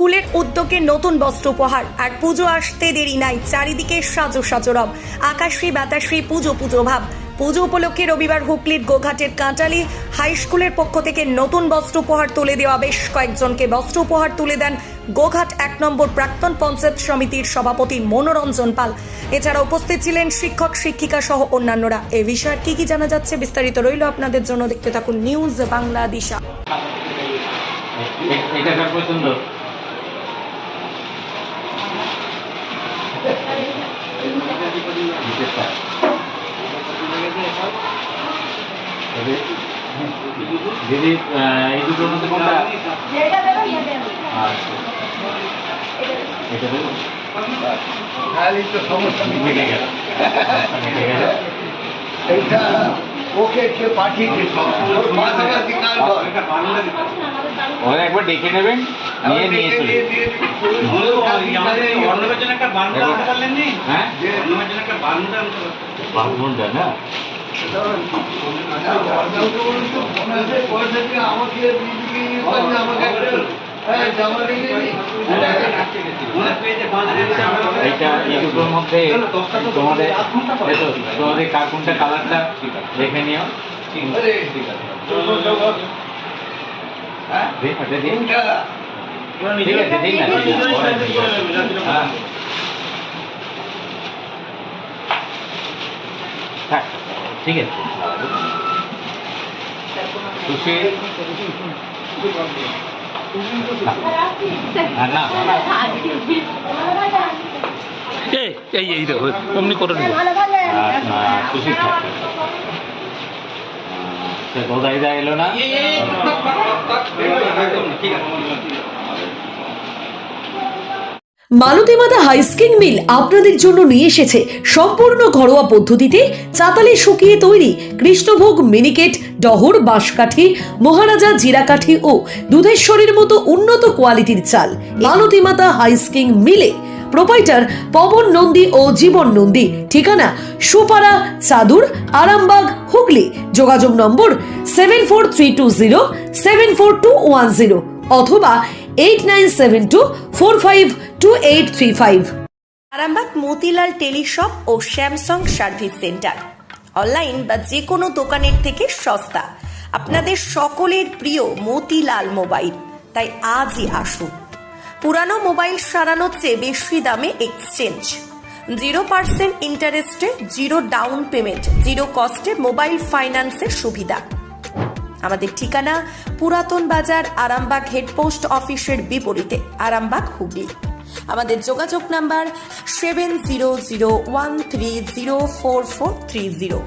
স্কুলের উদ্যোগে নতুন বস্ত্র উপহার। আর পুজো আসতে দেরি নাই, চারিদিকে সাজো সাজো রব, আকাশে বাতাসে পুজো পুজো ভাব। পুজো উপলক্ষে রবিবার হুগলির গোঘাটের কাঁটালি হাই স্কুলের পক্ষ থেকে নতুন বস্ত্র উপহার তুলে দেওয়া বেশ কয়েকজনকে বস্ত্র উপহার তুলে দেন গোঘাট 1 নম্বর প্রাক্তন পঞ্চায়েত সমিতির সভাপতি মনোরঞ্জন পাল। এছাড়া উপস্থিত ছিলেন শিক্ষক শিক্ষিকা সহ অন্যান্যরা। এ বিষয়ে কি জানা যাচ্ছে বিস্তারিত রইল আপনাদের জন্য, দেখতে থাকুন নিউজ বাংলা দিশা। এটা কার পছন্দ? দিদি এই দুটোর মধ্যে কোনটা? আচ্ছা এটা দেবো। মিটে গেল। এইটা ওকে কে পাঠিয়েছে ওরা একবার ডেকে নেবেন, নিয়ে নিয়ে চলে। হ্যাঁ বাথরুমটা না এইটা এই দুটোর মধ্যে তোমাদের কার কোনটা কালারটা দেখে নিও। ঠিক আছে দিন না ঠিক আছে। খুশি না এই দেখো অমনি করে নেবো। খুশি কোথায় এলো না। মালতী মাতা হাইস্কিং মিল আপনাদের জন্য নিয়ে এসেছে সম্পূর্ণ ঘরোয়া পদ্ধতিতে চাতালে শুকিয়ে তৈরি কৃষ্ণভোগ মিনিকেট, ডহর, বাঁশকাঠি, মহারাজা জিরাকাঠি ও দুধেশ্বরীর মতো উন্নত কোয়ালিটির চাল। মালতী মাতা হাইস্কিং মিলে প্রোপাইটার পবন নন্দী ও জীবন নন্দী। ঠিকানা সুপারা, চাদুর, আরামবাগ, হুগলি। যোগাযোগ নম্বর 7432074210 অথবা 8972452835। আরামবাগ মতিলাল টেলিশপ ও স্যামসাং সার্ভিস সেন্টার, অনলাইন বা যে কোনো দোকানের থেকে সস্তা। আপনাদের সকলের প্রিয় মতিলাল মোবাইল, তাই আজই আসুন। পুরানো মোবাইল সারানোর চেয়ে বেশি দামে এক্সচেঞ্জ, 0% ইন্টারেস্টে, 0 ডাউন পেমেন্ট, 0 কস্টে মোবাইল ফাইন্যান্সের সুবিধা। আমাদের ঠিকানা পুরাতন বাজার, আরামবাগ হেডপোস্ট অফিসের বিপরীতে, আরামবাগ, হুগলি। আমাদের যোগাযোগ নাম্বার 7001304430।